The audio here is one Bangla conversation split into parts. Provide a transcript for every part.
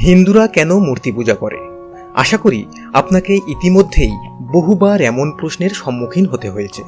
হিন্দুরা কেন মূর্তি পূজা করে? আশা করি আপনাকে ইতিমধ্যেই বহুবার এমন প্রশ্নের সম্মুখীন হতে হয়েছে।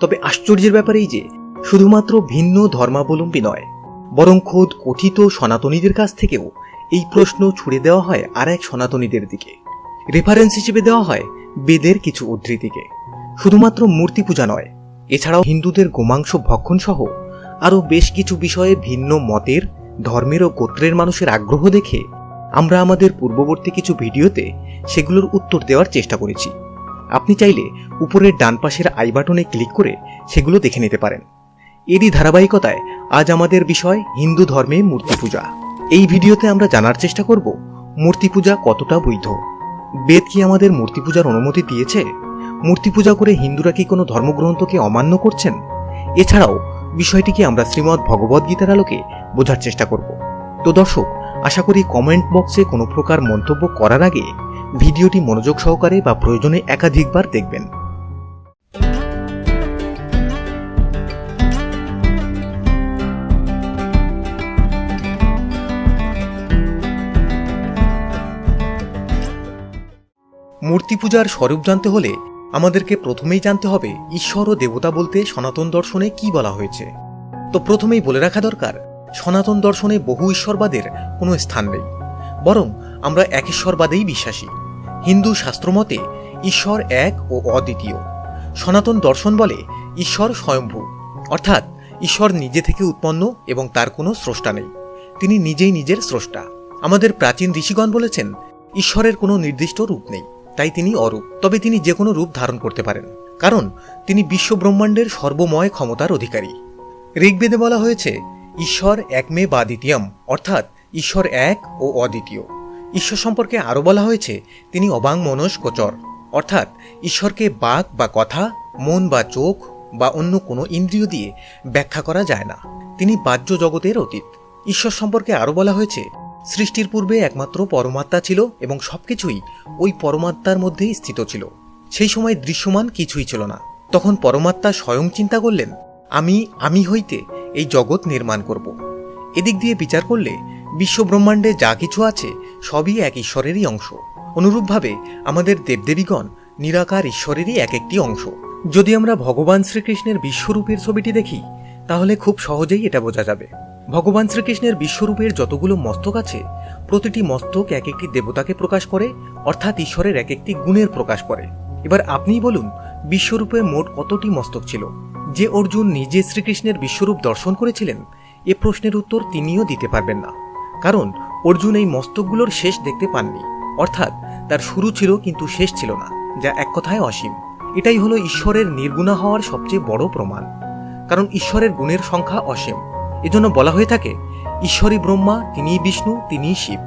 তবে আশ্চর্যের ব্যাপার এই যে শুধুমাত্র ভিন্ন ধর্মাবলম্বী নয়, বরং খোদ কথিত সনাতনীদের কাছ থেকেও এই প্রশ্ন ছুড়ে দেওয়া হয় আর এক সনাতনীদের দিকে। রেফারেন্স হিসেবে দেওয়া হয় বেদের কিছু উদ্ধৃতিকে। শুধুমাত্র মূর্তি পূজা নয়, এছাড়াও হিন্দুদের গোমাংস ভক্ষণ সহ আরও বেশ কিছু বিষয়ে ভিন্ন মতের, ধর্মের ও গোত্রের মানুষের আগ্রহ দেখে আমরা আমাদের পূর্ববর্তী কিছু ভিডিওতে সেগুলোর উত্তর দেওয়ার চেষ্টা করেছি। আপনি চাইলে উপরের ডান পাশের আই বাটনে ক্লিক করে সেগুলো দেখে নিতে পারেন। এরই ধারাবাহিকতায় আজ আমাদের বিষয় হিন্দু ধর্মে মূর্তি পূজা। এই ভিডিওতে আমরা জানার চেষ্টা করব মূর্তি পূজা কতটা বৈধ, বেদ কি আমাদের মূর্তি পূজার অনুমতি দিয়েছে, মূর্তি পূজা করে হিন্দুরা কি কোনো ধর্মগ্রন্থকে অমান্য করছেন, এছাড়াও বিষয়টিকে আমরা শ্রীমদ্ ভগবদ গীতার আলোকে বোঝার চেষ্টা করব। তো দর্শক, আশা করি কমেন্ট বক্সে কোনো প্রকার মন্তব্য করার আগে ভিডিওটি মনোযোগ সহকারে বা প্রয়োজনে একাধিকবার দেখবেন। মূর্তি পূজার স্বরূপ জানতে হলে আমাদেরকে প্রথমেই জানতে হবে ঈশ্বর ও দেবতা বলতে সনাতন দর্শনে কি বলা হয়েছে। তো প্রথমেই বলে রাখা দরকার, সনাতন দর্শনে বহু ঈশ্বরবাদের কোনো স্থান নেই, বরং আমরা এক ঈশ্বরবাদেই বিশ্বাসী। হিন্দু শাস্ত্রমতে ঈশ্বর এক ও অদ্বিতীয়। সনাতন দর্শন বলে ঈশ্বর স্বয়ম্ভূ, অর্থাৎ ঈশ্বর নিজে থেকে উৎপন্ন এবং তার কোনো স্রষ্টা নেই, তিনি নিজেই নিজের স্রষ্টা। আমাদের প্রাচীন ঋষিগণ বলেছেন ঈশ্বরের কোনো নির্দিষ্ট রূপ নেই, তাই তিনি অরূপ। তবে তিনি যে কোনো রূপ ধারণ করতে পারেন, কারণ তিনি বিশ্বব্রহ্মাণ্ডের সর্বময় ক্ষমতার অধিকারী। ঋগ্বেদে বলা হয়েছে ঈশ্বর একমে বা দ্বিতীয়ম, অর্থাৎ ঈশ্বর এক ও অদ্বিতীয়। ঈশ্বর সম্পর্কে আরও বলা হয়েছে তিনি অবাং মনস গোচর, অর্থাৎ ঈশ্বরকে বাক বা কথা, মন বা চোখ বা অন্য কোনো ইন্দ্রিয় দিয়ে ব্যাখ্যা করা যায় না, তিনি বাহ্য জগতের অতীত। ঈশ্বর সম্পর্কে আরও বলা হয়েছে সৃষ্টির পূর্বে একমাত্র পরমাত্মা ছিল এবং সবকিছুই ওই পরমাত্মার মধ্যেই স্থিত ছিল। সেই সময় দৃশ্যমান কিছুই ছিল না। তখন পরমাত্মা স্বয়ং চিন্তা করলেন, আমি হইতে এই জগৎ নির্মাণ করব। এদিক দিয়ে বিচার করলে বিশ্বব্রহ্মাণ্ডে যা কিছু আছে সবই এক ঈশ্বরেরই অংশ। অনুরূপভাবে আমাদের দেবদেবীগণ নিরাকার ঈশ্বরেরই এক একটি অংশ। যদি আমরা ভগবান শ্রীকৃষ্ণের বিশ্বরূপের ছবিটি দেখি, তাহলে খুব সহজেই এটা বোঝা যাবে। ভগবান শ্রীকৃষ্ণের বিশ্বরূপের যতগুলো মস্তক আছে, প্রতিটি মস্তক এক একটি দেবতাকে প্রকাশ করে, অর্থাৎ ঈশ্বরের এক একটি গুণের প্রকাশ করে। এবার আপনিই বলুন, বিশ্বরূপে মোট কতটি মস্তক ছিল? যে অর্জুন নিজে শ্রীকৃষ্ণের বিশ্বরূপ দর্শন করেছিলেন, এ প্রশ্নের উত্তর তিনিও দিতে পারবেন না, কারণ অর্জুন এই মস্তকগুলোর শেষ দেখতে পাননি, অর্থাৎ তার শুরু ছিল কিন্তু শেষ ছিল না, যা এক কথায় অসীম। এটাই হলো ঈশ্বরের নির্গুণা হওয়ার সবচেয়ে বড় প্রমাণ, কারণ ঈশ্বরের গুণের সংখ্যা অসীম। এজন্য বলা হয়ে থাকে ঈশ্বরই ব্রহ্মা, তিনিই বিষ্ণু, তিনিই শিব।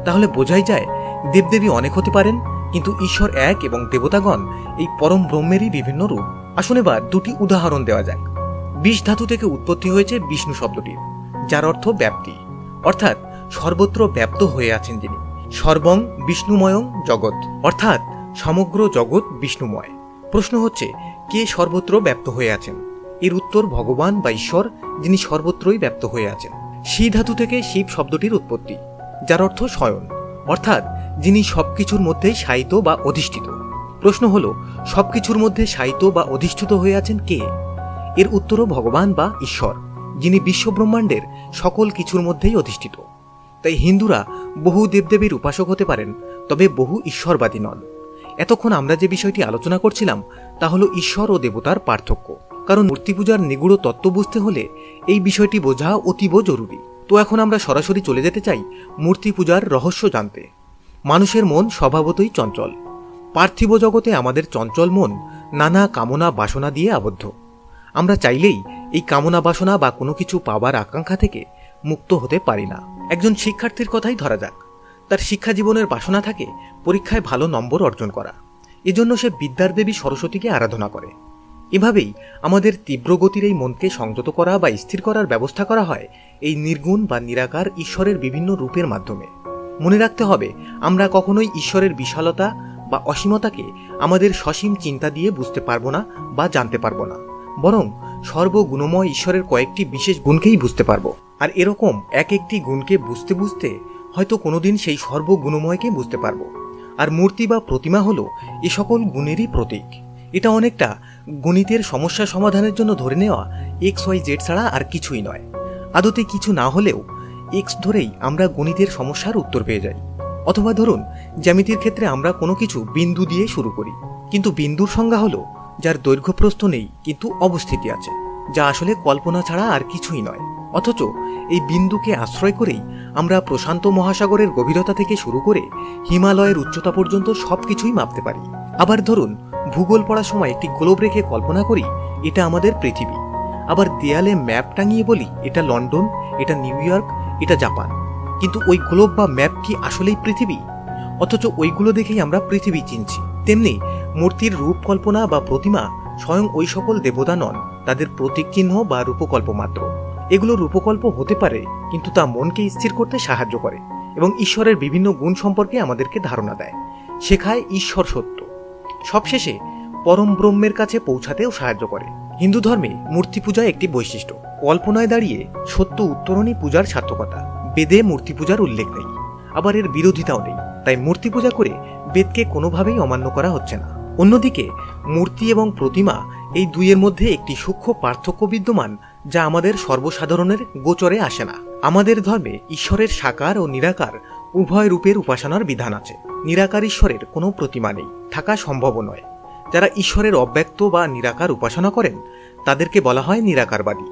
তাহলে বোঝাই যায় দেবদেবী অনেক হতে পারেন, কিন্তু ঈশ্বর এক এবং দেবতাগণ এই পরম ব্রহ্মেরই বিভিন্ন রূপ। আসুন এবার দুটি উদাহরণ দেওয়া যাক। বিষ ধাতু থেকে উৎপত্তি হয়েছে বিষ্ণু শব্দটির, যার অর্থ ব্যাপ্তি, অর্থাৎ সর্বত্র ব্যাপ্ত হয়ে আছেন যিনি। সর্বং বিষ্ণুময়ং জগৎ, অর্থাৎ সমগ্র জগৎ বিষ্ণুময়। প্রশ্ন হচ্ছে, কে সর্বত্র ব্যাপ্ত হয়ে আছেন? এর উত্তর ভগবান বা ঈশ্বর, যিনি সর্বত্রই ব্যাপ্ত হয়ে আছেন। শি ধাতু থেকে শিব শব্দটির উৎপত্তি, যার অর্থ শয়ন, অর্থাৎ যিনি সবকিছুর মধ্যেই শায়িত বা অধিষ্ঠিত। প্রশ্ন হলো, সবকিছুর মধ্যে শায়িত বা অধিষ্ঠিত হয়ে আছেন কে? এর উত্তরও ভগবান বা ঈশ্বর, যিনি বিশ্বব্রহ্মাণ্ডের সকল কিছুর মধ্যেই অধিষ্ঠিত। তাই হিন্দুরা বহু দেবদেবীর উপাসক হতে পারেন, তবে বহু ঈশ্বরবাদী নন। এতক্ষণ আমরা যে বিষয়টি আলোচনা করছিলাম তা হলো ঈশ্বর ও দেবতার পার্থক্য, কারণ মূর্তি পূজার নিগূঢ় তত্ত্ব বুঝতে হলে এই বিষয়টি বোঝা অতীব জরুরি। তো এখন আমরা সরাসরি চলে যেতে চাই মূর্তি পূজার রহস্য জানতে। মানুষের মন স্বভাবতই চঞ্চল। পার্থিব জগতে আমাদের চঞ্চল মন নানা কামনা বাসনা দিয়ে আবদ্ধ। আমরা চাইলেই এই কামনা বাসনা বা কোনো কিছু পাবার আকাঙ্ক্ষা থেকে মুক্ত হতে পারি না। একজন শিক্ষার্থীর কথাই ধরা যাক, তার শিক্ষা জীবনের বাসনা থাকে পরীক্ষায় ভালো নম্বর অর্জন করা। এজন্য সে বিদ্যার দেবী সরস্বতীকে আরাধনা করে। এভাবেই আমাদের তীব্র গতির এই মনকে সংযত করা বা স্থির করার ব্যবস্থা করা হয় এই নির্গুণ বা নিরাকার ঈশ্বরের বিভিন্ন রূপের মাধ্যমে। মনে রাখতে হবে, আমরা কখনোই ঈশ্বরের বিশালতা বা অসীমতাকে আমাদের সসীম চিন্তা দিয়ে বুঝতে পারবো না বা জানতে পারবো না, বরং সর্বগুণময় ঈশ্বরের কয়েকটি বিশেষ গুণকেই বুঝতে পারবো। আর এরকম এক একটি গুণকে বুঝতে বুঝতে হয়তো কোনোদিন সেই সর্বগুণময়কে বুঝতে পারব। আর মূর্তি বা প্রতিমা হলো এ সকল গুণেরই প্রতীক। এটা অনেকটা গণিতের সমস্যা সমাধানের জন্য ধরে নেওয়া XYZ ছাড়া আর কিছুই নয়। আদতে কিছু না হলেও এক্স ধরেই আমরা গণিতের সমস্যার উত্তর পেয়ে যাই। অথবা ধরুন জ্যামিতির ক্ষেত্রে আমরা কোনো কিছু বিন্দু দিয়ে শুরু করি, কিন্তু বিন্দুর সংজ্ঞা হলো যার দৈর্ঘ্য প্রস্থ নেই কিন্তু অবস্থিতি আছে, যা আসলে কল্পনা ছাড়া আর কিছুই নয়। অথচ এই বিন্দুকে আশ্রয় করেই আমরা প্রশান্ত মহাসাগরের গভীরতা থেকে শুরু করে হিমালয়ের উচ্চতা পর্যন্ত সবকিছুই মাপতে পারি। আবার ধরুন ভূগোল পড়ার সময় একটি গ্লোব রেখে কল্পনা করি এটা আমাদের পৃথিবী। আবার দেয়ালে ম্যাপ টাঙিয়ে বলি এটা লন্ডন, এটা নিউ ইয়র্ক, এটা জাপান। কিন্তু ওই গ্লোব বা ম্যাপ কি আসলেই পৃথিবী? অথচ ওইগুলো দেখেই আমরা পৃথিবী চিনছি। তেমনি মূর্তির রূপকল্পনা বা প্রতিমা স্বয়ং ওই সকল দেবতা নন, তাদের প্রতীক চিহ্ন বা রূপকল্প মাত্র। এগুলো রূপকল্প হতে পারে, কিন্তু তা মনকে স্থির করতে সাহায্য করে এবং ঈশ্বরের বিভিন্ন গুণ সম্পর্কে আমাদেরকে ধারণা দেয়, শেখায় ঈশ্বর সত্য। সবশেষে পরম ব্রহ্মের কাছে পৌঁছাতেও সাহায্য করে। হিন্দু ধর্মে মূর্তি পূজা একটি বৈশিষ্ট্য। কল্পনায় দাঁড়িয়ে সত্য উত্তরণই পূজার সার্থকতা। বেদে মূর্তি পূজার উল্লেখ নেই, আবার এর বিরোধিতাও নেই। তাই মূর্তি পূজা করে বেদকে কোনোভাবেই অমান্য করা হচ্ছে না। অন্যদিকে মূর্তি এবং প্রতিমা এই দুইয়ের মধ্যে একটি সূক্ষ্ম পার্থক্য বিদ্যমান, যা আমাদের সর্বসাধারণের গোচরে আসে না। আমাদের ধর্মে ঈশ্বরের সাকার ও নিরাকার উভয় রূপের উপাসনার বিধান আছে। নিরাকার ঈশ্বরের কোনো প্রতিমা নেই, থাকা সম্ভব নয়। যারা ঈশ্বরের অব্যক্ত বা নিরাকার উপাসনা করেন তাদেরকে বলা হয় নিরাকারবাদী।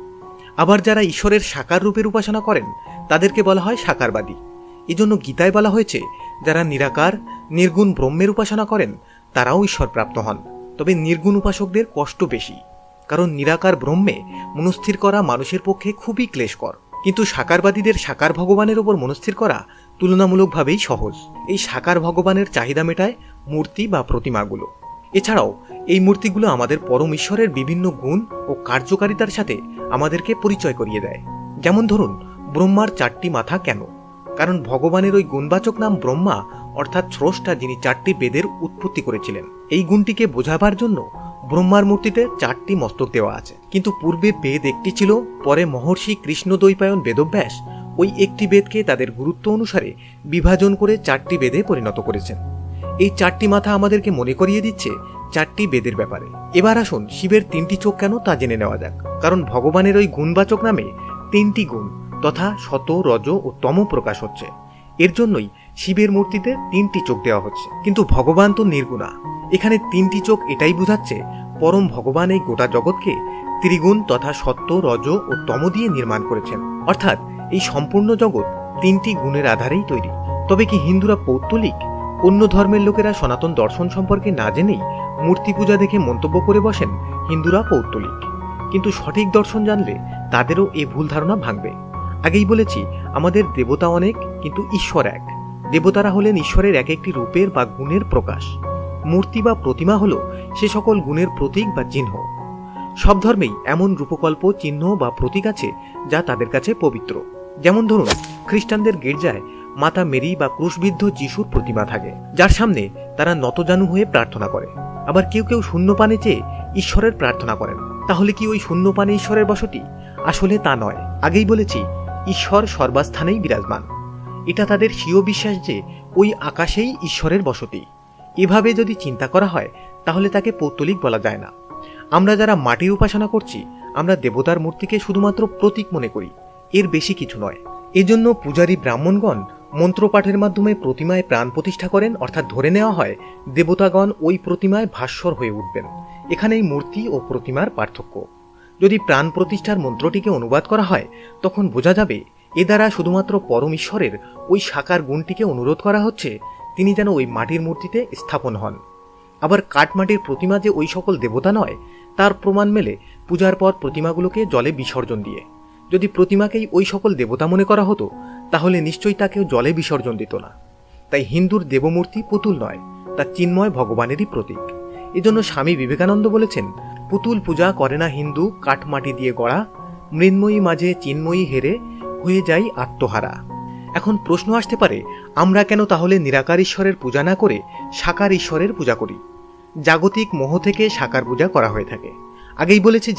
আবার যারা ঈশ্বরের সাকার রূপের উপাসনা করেন তাদেরকে বলা হয় সাকারবাদী। এজন্য গীতায় বলা হয়েছে যারা নিরাকার নির্গুণ ব্রহ্মের উপাসনা করেন তারাও ঈশ্বর প্রাপ্ত হন। তবে নির্গুণ উপাসকদের কষ্ট বেশি, কারণ নিরাকার ব্রহ্মে মনস্থির করা মানুষের পক্ষে খুবই ক্লেশকর। কিন্তু সাকারবাদীদের সাকার ভগবানের ওপর মনস্থির করা তুলনামূলকভাবেই সহজ। এই সাকার ভগবানের চাহিদা মেটায় মূর্তি বা প্রতিমাগুলো। এছাড়াও এই মূর্তিগুলো আমাদের পরম ঈশ্বরের বিভিন্ন গুণ ও কার্যকারিতার সাথে আমাদেরকে পরিচয় করিয়ে দেয়। যেমন ধরুন ব্রহ্মার 4টি মাথা কেন? কারণ ভগবানের ওই গুণবাচক নাম ব্রহ্মা, অর্থাৎ স্রষ্টা, যিনি 4টি বেদের উৎপত্তি করেছিলেন। এই গুণটিকে বোঝাবার জন্য ব্রহ্মার মূর্তিতে 4টি মস্তক দেওয়া আছে। কিন্তু পূর্বে বেদ একটি ছিল, পরে মহর্ষি কৃষ্ণদ্বৈপায়ন বেদব্যাস ওই একটি বেদকে তাদের গুরুত্ব অনুসারে বিভাজন করে 4টি বেদে পরিণত করেছেন। এই 4টি মাথা আমাদেরকে মনে করিয়ে দিচ্ছে 4টি বেদের ব্যাপারে। এবার আসুন শিবের 3টি চোখ কেন তা জেনে নেওয়া যাক। কারণ ভগবানের ওই গুণবাচক নামে 3টি গুণ তথা শত, রজ ও তম প্রকাশ হচ্ছে। এর জন্যই শিবের মূর্তিতে 3টি চোখ দেওয়া হচ্ছে। কিন্তু ভগবান তো নির্গুণা। এখানে 3টি চোখ এটাই বোঝাচ্ছে পরম ভগবান এই গোটা জগৎকে ত্রিগুণ তথা সত্য, রজ ও তম দিয়ে নির্মাণ করেছেন। অর্থাৎ এই সম্পূর্ণ জগৎ 3টি গুণের আধারেই তৈরি। তবে কি হিন্দুরা পৌত্তলিক? অন্য ধর্মের লোকেরা সনাতন দর্শন সম্পর্কে না জেনেই মূর্তি পূজা দেখে মন্তব্য করে বসেন হিন্দুরা পৌত্তলিক। কিন্তু সঠিক দর্শন জানলে তাদেরও এ ভুল ধারণা ভাঙবে। আগেই বলেছি আমাদের দেবতা অনেক, কিন্তু ঈশ্বর এক। দেবতারা হলেন ঈশ্বরের এক একটি রূপের বা গুণের প্রকাশ। মূর্তি বা প্রতিমা হল সে সকল গুণের প্রতীক বা চিহ্ন। সব ধর্মেই এমন রূপকল্প, চিহ্ন বা প্রতীক আছে যা তাদের কাছে পবিত্র। যেমন ধরুন খ্রিস্টানদের গির্জায় মাতা মেরি বা ক্রুশবিদ্ধ যিশুর প্রতিমা থাকে, যার সামনে তারা নতজানু হয়ে প্রার্থনা করে। আবার কেউ কেউ শূন্য পানে চেয়ে ঈশ্বরের প্রার্থনা করেন। তাহলে কি ওই শূন্য পানে ঈশ্বরের বসতি? আসলে তা নয়। আগেই বলেছি ঈশ্বর সর্বাস্থানেই বিরাজমান। এটা তাদের স্বীয় বিশ্বাস যে ওই আকাশেই ঈশ্বরের বসতি। এভাবে যদি চিন্তা করা হয় তাহলে তাকে পৌত্তলিক বলা যায় না। আমরা যারা মাটির উপাসনা করছি আমরা দেবতার মূর্তিকে শুধুমাত্র প্রতীক মনে করি, এর বেশি কিছু নয়। এজন্য পূজারী ব্রাহ্মণগণ মন্ত্রপাঠের মাধ্যমে প্রতিমায় প্রাণ প্রতিষ্ঠা করেন, অর্থাৎ ধরে নেওয়া হয় দেবতাগণ ওই প্রতিমায় ভাস্বর হয়ে উঠবেন। এখানেই মূর্তি ও প্রতিমার পার্থক্য। যদি প্রাণ প্রতিষ্ঠার মন্ত্রটিকে অনুবাদ করা হয় তখন বোঝা যাবে এ দ্বারা শুধুমাত্র পরম ঈশ্বরের ওই সাকার গুণটিকে অনুরোধ করা হচ্ছে তিনি যেন ওই মাটির মূর্তিতে স্থাপন হন। আবার কাঠমাটির প্রতিমা যে ওই সকল দেবতা নয় তার প্রমাণ মেলে পূজার পর প্রতিমাগুলোকে জলে বিসর্জন দিয়ে। যদি প্রতিমাকেই ওই সকল দেবতা মনে করা হতো তাহলে নিশ্চয়ই তাকেও জলে বিসর্জন দিত না। তাই হিন্দুর দেবমূর্তি পুতুল নয়, তা চিন্ময় ভগবানেরই প্রতীক। এজন্য স্বামী বিবেকানন্দ বলেছেন, পুতুল পূজা করে না হিন্দু, কাঠমাটি দিয়ে গড়া, মৃন্ময়ী মাঝে চিন্ময়ী হেরে হয়ে যাই আত্মহারা। এখন প্রশ্ন আসতে পারে, আমরা কেন তাহলে নিরাকার ঈশ্বরের পূজা না করে সাকার ঈশ্বরের পূজা করি? জাগতিক মোহ থেকে সাকার পূজা করা হয়ে থাকে। আগেই বলেছি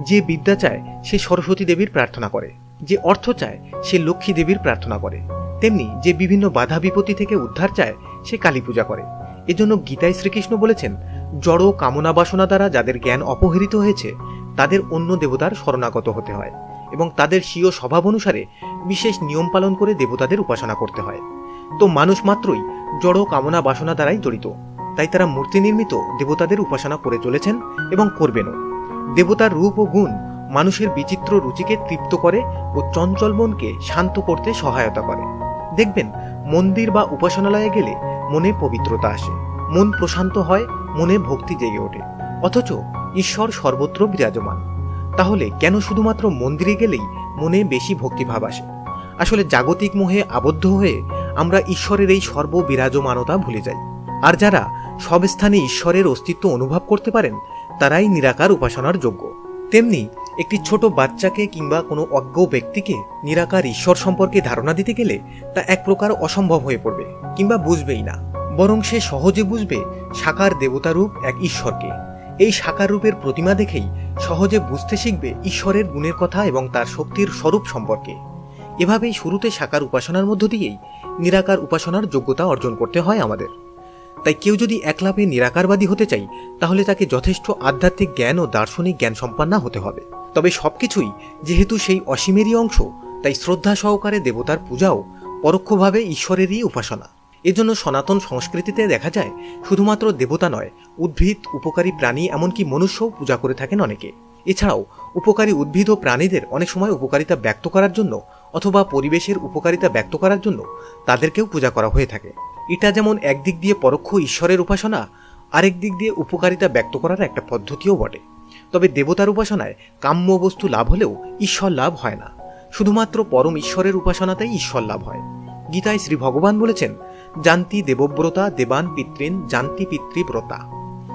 যে বিদ্যা চায় সে সরস্বতী দেবীর প্রার্থনা করে, যে অর্থ চায় সে লক্ষ্মী দেবীর প্রার্থনা করে, তেমনি যে বিভিন্ন বাধা বিপত্তি থেকে উদ্ধার চায় সে কালী পূজা করে। এজন্য গীতায় শ্রীকৃষ্ণ বলেছেন, জড় কামনা বাসনা দ্বারা যাদের জ্ঞান অপহৃত হয়েছে তাদের অন্য দেবতার শরণাগত হতে হয় এবং তাদের স্বীয় স্বভাব অনুসারে বিশেষ নিয়ম পালন করে দেবতাদের উপাসনা করতে হয়। তো মানুষ মাত্রই জড় কামনা বাসনা দ্বারাই জড়িত, তাই তারা মূর্তি নির্মিত দেবতাদের উপাসনা করে চলেছেন এবং করবেনও। দেবতার রূপ ও গুণ মানুষের বিচিত্র রুচিকে তৃপ্ত করে ও চঞ্চল মনকে শান্ত করতে সহায়তা করে। দেখবেন মন্দির বা উপাসনালয়ে গেলে মনে পবিত্রতা আসে, মন প্রশান্ত হয়, মনে ভক্তি জেগে ওঠে, অথচ ঈশ্বর সর্বত্র বিরাজমান। তাহলে কেন শুধুমাত্র মন্দিরে গেলেই মনে বেশি ভক্তিভাব আসে? আসলে জাগতিক মোহে আবদ্ধ হয়ে আমরা ঈশ্বরের এই সর্ববিরাজমানতা ভুলে যাই। আর যারা সব স্থানে ঈশ্বরের অস্তিত্ব অনুভব করতে পারেন তারাই নিরাকার উপাসনার যোগ্য। তেমনি একটি ছোট বাচ্চাকে কিংবা কোনো অজ্ঞ ব্যক্তিকে নিরাকার ঈশ্বর সম্পর্কে ধারণা দিতে গেলে তা এক প্রকার অসম্ভব হয়ে পড়বে কিংবা বুঝবেই না, বরং সে সহজে বুঝবে সাকার দেবতারূপ এক ঈশ্বরকে। এই সাকার রূপের প্রতিমা দেখেই সহজে বুঝতে শিখবে ঈশ্বরের গুণের কথা এবং তার শক্তির স্বরূপ সম্পর্কে। এভাবেই শুরুতে সাকার উপাসনার মধ্য দিয়েই নিরাকার উপাসনার যোগ্যতা অর্জন করতে হয় আমাদের। তাই কেউ যদি একলাপে নিরাকারবাদী হতে চাই তাহলে তাকে যথেষ্ট আধ্যাত্মিক জ্ঞান ও দার্শনিক জ্ঞান সম্পন্ন হতে হবে। তবে সবকিছুই যেহেতু সেই অসীমেরই অংশ, তাই শ্রদ্ধা সহকারে দেবতার পূজাও পরোক্ষভাবে ঈশ্বরেরই উপাসনা। এজন্য সনাতন সংস্কৃতিতে দেখা যায় শুধুমাত্র দেবতা নয়, উদ্ভিদ, উপকারী প্রাণী, এমনকি মনুষ্যও পূজা করে থাকেন অনেকে। এছাড়াও উপকারী উদ্ভিদ ও প্রাণীদের অনেক সময় উপকারিতা ব্যক্ত করার জন্য অথবা পরিবেশের উপকারিতা ব্যক্ত করার জন্য তাদেরকেও পূজা করা হয়ে থাকে। এটা যেমন একদিক দিয়ে পরোক্ষ ঈশ্বরের উপাসনা, আরেক দিক দিয়ে উপকারিতা ব্যক্ত করার একটা পদ্ধতিও বটে। তবে দেবতার উপাসনায় কাম্য বস্তু লাভ হলেও ঈশ্বর লাভ হয় না, শুধুমাত্র পরম ঈশ্বরের উপাসনাতেই ঈশ্বর লাভ হয়। গীতায় শ্রী ভগবান বলেছেন, জান্তি দেবব্রতা দেবান পিতৃন জান্তি পিতৃব্রতা,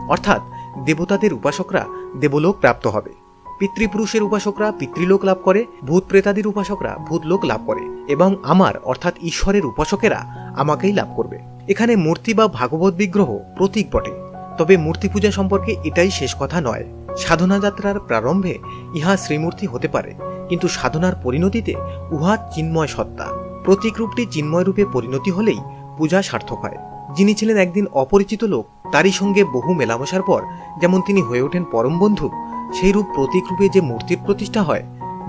অর্থাৎ দেবতাদের উপাসকরা দেবলোক প্রাপ্ত হবে, পিতৃপুরুষের উপাসকরা পিতৃলোক লাভ করে, ভূত প্রেতাদির উপাসকরা ভূতলোক লাভ করে এবং আমার অর্থাৎ ঈশ্বরের উপাসকেরা আমাকেই লাভ করবে। এখানে মূর্তি বা ভাগবত বিগ্রহ প্রতীক বটে, তবে মূর্তি পূজা সম্পর্কে এটাই শেষ কথা নয়। সাধনা যাত্রার প্রারম্ভে ইহা শ্রীমূর্তি হতে পারে, কিন্তু সাধনার পরিণতিতে উহা চিন্ময় সত্তা। প্রতীক রূপটি চিন্ময় রূপে পরিণতি হলেই পূজা সার্থক হয়। যিনি ছিলেন একদিন অপরিচিত লোক, তারই সঙ্গে বহু মেলামেশার পর যেমন তিনি হয়ে ওঠেন পরম বন্ধু, সেইরূপ প্রতীক রূপে যে মূর্তির প্রতিষ্ঠা হয়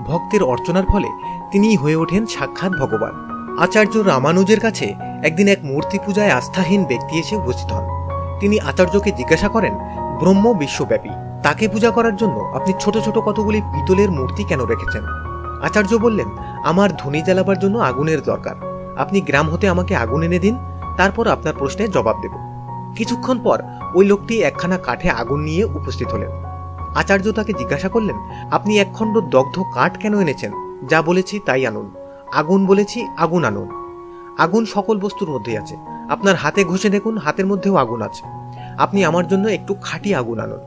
ভক্তের অর্চনার ফলে তিনিই হয়ে ওঠেন সাক্ষাৎ ভগবান। আচার্য রামানুজের কাছে একদিন এক মূর্তি পূজায় আস্থাহীন ব্যক্তি এসে উপস্থিত হন। তিনি আচার্যকে জিজ্ঞাসা করেন, ব্রহ্ম বিশ্বব্যাপী, তাকে পূজা করার জন্য আপনি ছোট ছোট কতগুলি পিতলের মূর্তি কেন রেখেছেন? আচার্য বললেন, আমার ধনী জ্বালাবার জন্য আগুনের দরকার, আপনি গ্রাম হতে আমাকে আগুন এনে দিন, তারপর আপনার প্রশ্নের জবাব দেব। কিছুক্ষণ পর ওই লোকটি একখানা কাঠে আগুন নিয়ে উপস্থিত হলেন। আচার্য তাকে জিজ্ঞাসা করলেন, আপনি একখণ্ড দগ্ধ কাঠ কেন এনেছেন? যা বলেছি তাই আনুন। আগুন বলেছি, আগুন আনুন। আগুন সকল বস্তুর মধ্যেই আছে, আপনার হাতে ঘষে দেখুন, হাতের মধ্যেও আগুন আছে। আপনি আমার জন্য একটু খাঁটি আগুন আনুন,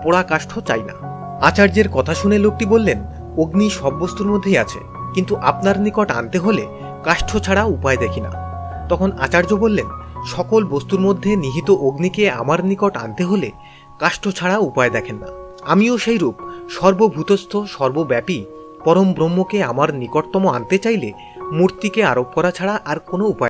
পোড়া কাষ্ঠ চাই না। আচার্যের কথা শুনে লোকটি বললেন, অগ্নি সব বস্তুর মধ্যেই আছে, কিন্তু আপনার নিকট আনতে হলে কাষ্ঠ ছাড়া উপায় দেখি না। তখন আচার্য বললেন, সকল বস্তুর মধ্যে নিহিত অগ্নিকে আমার নিকট আনতে হলে কাষ্ঠ ছাড়া উপায় দেখেন না। আমিও সেই রূপ সর্বভূতস্থ সর্বব্যাপী পরম ব্রহ্মকে আমার নিকটতম আনতে চাইলে মূর্তিকে আরোপ করা ছাড়া আর কোনো উপায়